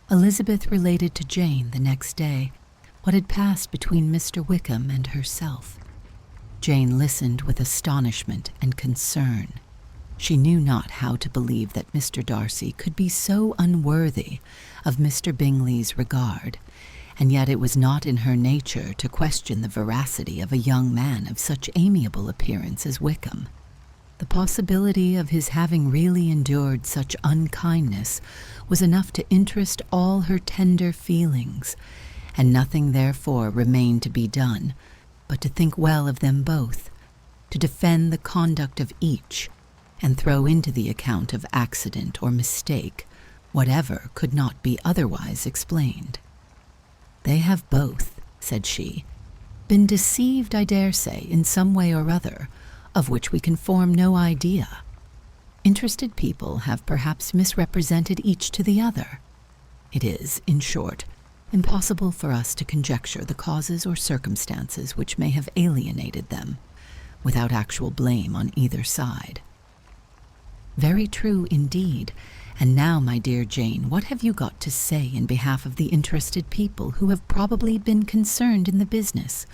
Elizabeth related to Jane the next day what had passed between Mr. Wickham and herself. Jane listened with astonishment and concern. She knew not how to believe that Mr. Darcy could be so unworthy of Mr. Bingley's regard, and yet it was not in her nature to question the veracity of a young man of such amiable appearance as Wickham. The possibility of his having really endured such unkindness was enough to interest all her tender feelings, and nothing therefore remained to be done but to think well of them both, to defend the conduct of each, and throw into the account of accident or mistake whatever could not be otherwise explained. "They have both," said she, "been deceived, I dare say, in some way or other, of which we can form no idea. Interested people have perhaps misrepresented each to the other. It is, in short, impossible for us to conjecture the causes or circumstances which may have alienated them, without actual blame on either side." "Very true indeed. And now, my dear Jane, what have you got to say in behalf of the interested people who have probably been concerned in the business?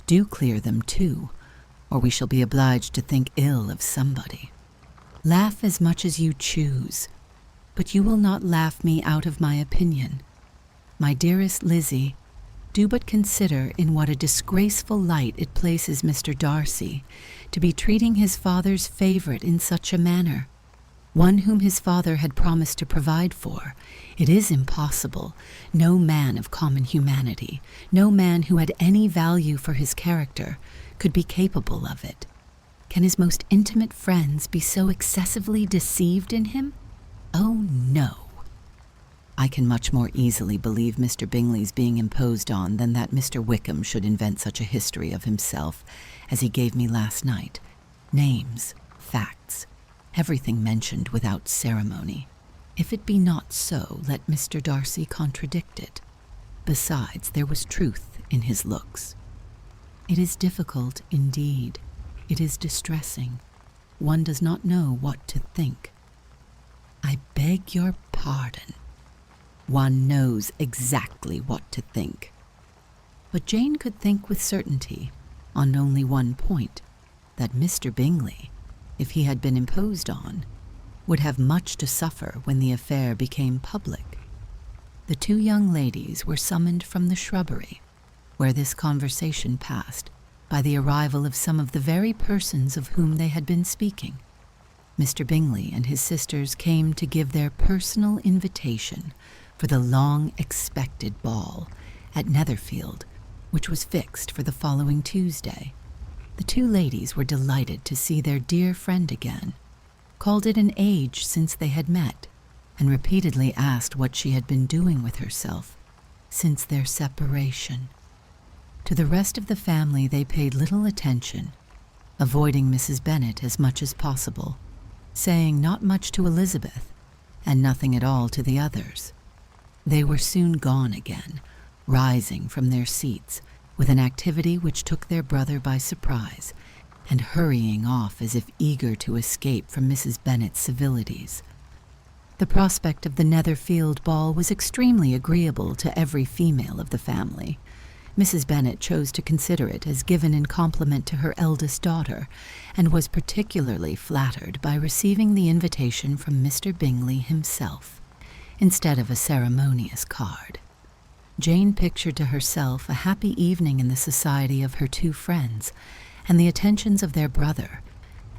Do clear them too, or we shall be obliged to think ill of somebody. Laugh as much as you choose, but you will not laugh me out of my opinion. My dearest Lizzie, do but consider in what a disgraceful light it places Mr. Darcy to be treating his father's favourite in such a manner. One whom his father had promised to provide for. It is impossible. No man of common humanity, no man who had any value for his character, could be capable of it. Can his most intimate friends be so excessively deceived in him? Oh, no. I can much more easily believe Mr. Bingley's being imposed on than that Mr. Wickham should invent such a history of himself as he gave me last night. Names, facts, everything mentioned without ceremony. If it be not so, let Mr. Darcy contradict it. Besides, there was truth in his looks. It is difficult indeed. It is distressing. One does not know what to think. I beg your pardon. One knows exactly what to think. But Jane could think with certainty, on only one point, that Mr. Bingley, if he had been imposed on, would have much to suffer when the affair became public. The two young ladies were summoned from the shrubbery, where this conversation passed, by the arrival of some of the very persons of whom they had been speaking. Mr. Bingley and his sisters came to give their personal invitation for the long-expected ball at Netherfield, which was fixed for the following Tuesday. The two ladies were delighted to see their dear friend again, called it an age since they had met, and repeatedly asked what she had been doing with herself since their separation. To the rest of the family they paid little attention, avoiding Mrs. Bennet as much as possible, saying not much to Elizabeth, and nothing at all to the others. They were soon gone again, rising from their seats with an activity which took their brother by surprise, and hurrying off as if eager to escape from Mrs. Bennet's civilities. The prospect of the Netherfield ball was extremely agreeable to every female of the family. Mrs. Bennet chose to consider it as given in compliment to her eldest daughter, and was particularly flattered by receiving the invitation from Mr. Bingley himself, instead of a ceremonious card. Jane pictured to herself a happy evening in the society of her two friends, and the attentions of their brother,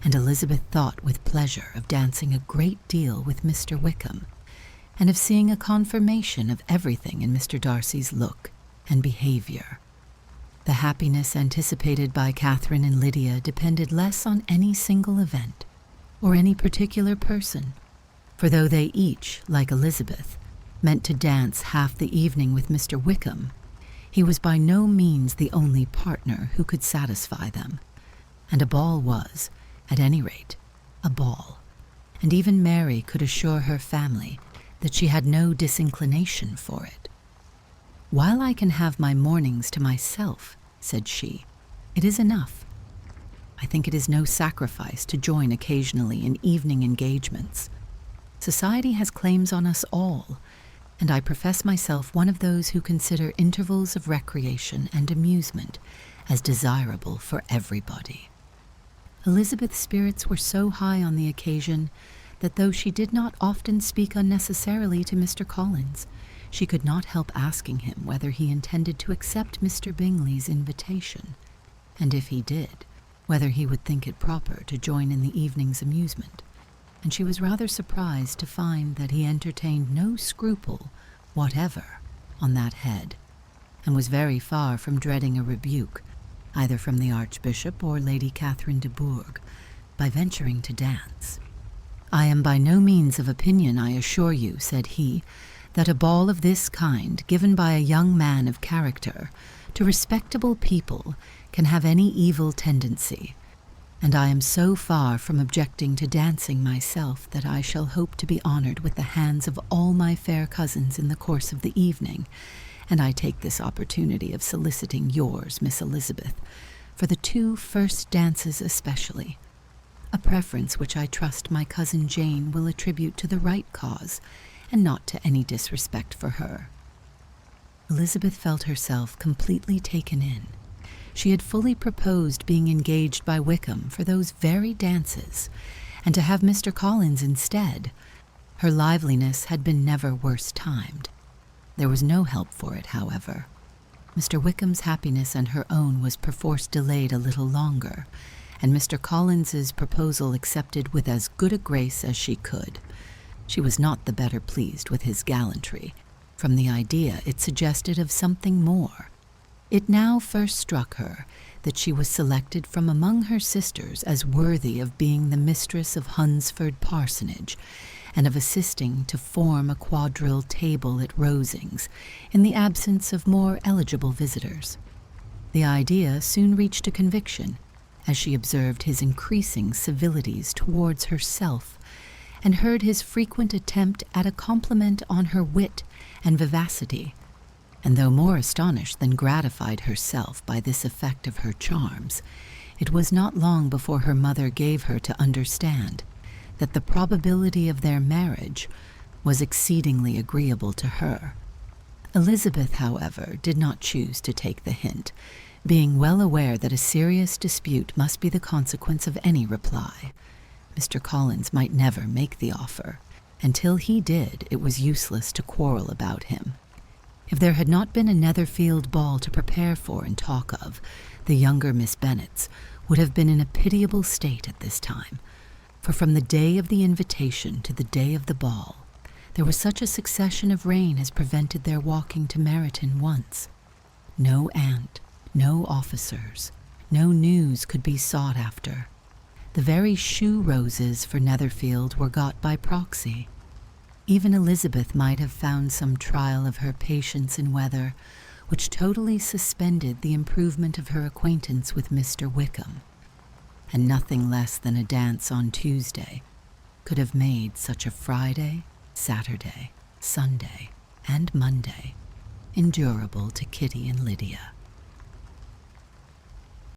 and Elizabeth thought with pleasure of dancing a great deal with Mr. Wickham, and of seeing a confirmation of everything in Mr. Darcy's look and behavior. The happiness anticipated by Catherine and Lydia depended less on any single event, or any particular person, for though they each, like Elizabeth, meant to dance half the evening with Mr. Wickham, he was by no means the only partner who could satisfy them, and a ball was, at any rate, a ball, and even Mary could assure her family that she had no disinclination for it. "While I can have my mornings to myself," said she, "it is enough. I think it is no sacrifice to join occasionally in evening engagements. Society has claims on us all, and I profess myself one of those who consider intervals of recreation and amusement as desirable for everybody. Elizabeth's spirits were so high on the occasion that though she did not often speak unnecessarily to Mr. Collins, she could not help asking him whether he intended to accept Mr. Bingley's invitation, and if he did, whether he would think it proper to join in the evening's amusement, and she was rather surprised to find that he entertained no scruple whatever on that head, and was very far from dreading a rebuke, either from the Archbishop or Lady Catherine de Bourgh, by venturing to dance. "I am by no means of opinion, I assure you," said he, "that a ball of this kind, given by a young man of character, to respectable people, can have any evil tendency, and I am so far from objecting to dancing myself that I shall hope to be honored with the hands of all my fair cousins in the course of the evening, and I take this opportunity of soliciting yours, Miss Elizabeth, for the 2 first dances especially, a preference which I trust my cousin Jane will attribute to the right cause, and not to any disrespect for her." Elizabeth felt herself completely taken in. She had fully proposed being engaged by Wickham for those very dances, and to have Mr. Collins instead. Her liveliness had been never worse timed. There was no help for it, however. Mr. Wickham's happiness and her own was perforce delayed a little longer, and Mr. Collins's proposal accepted with as good a grace as she could. She was not the better pleased with his gallantry, from the idea it suggested of something more. It now first struck her that she was selected from among her sisters as worthy of being the mistress of Hunsford Parsonage, and of assisting to form a quadrille table at Rosings, in the absence of more eligible visitors. The idea soon reached a conviction, as she observed his increasing civilities towards herself, and heard his frequent attempt at a compliment on her wit and vivacity, and though more astonished than gratified herself by this effect of her charms, it was not long before her mother gave her to understand that the probability of their marriage was exceedingly agreeable to her. Elizabeth, however, did not choose to take the hint, being well aware that a serious dispute must be the consequence of any reply. Mr. Collins might never make the offer. Until he did, it was useless to quarrel about him. If there had not been a Netherfield ball to prepare for and talk of, the younger Miss Bennets would have been in a pitiable state at this time, for from the day of the invitation to the day of the ball, there was such a succession of rain as prevented their walking to Meryton once. No aunt, no officers, no news could be sought after. The very shoe roses for Netherfield were got by proxy. Even Elizabeth might have found some trial of her patience in weather which totally suspended the improvement of her acquaintance with Mr. Wickham, and nothing less than a dance on Tuesday could have made such a Friday, Saturday, Sunday, and Monday endurable to Kitty and Lydia.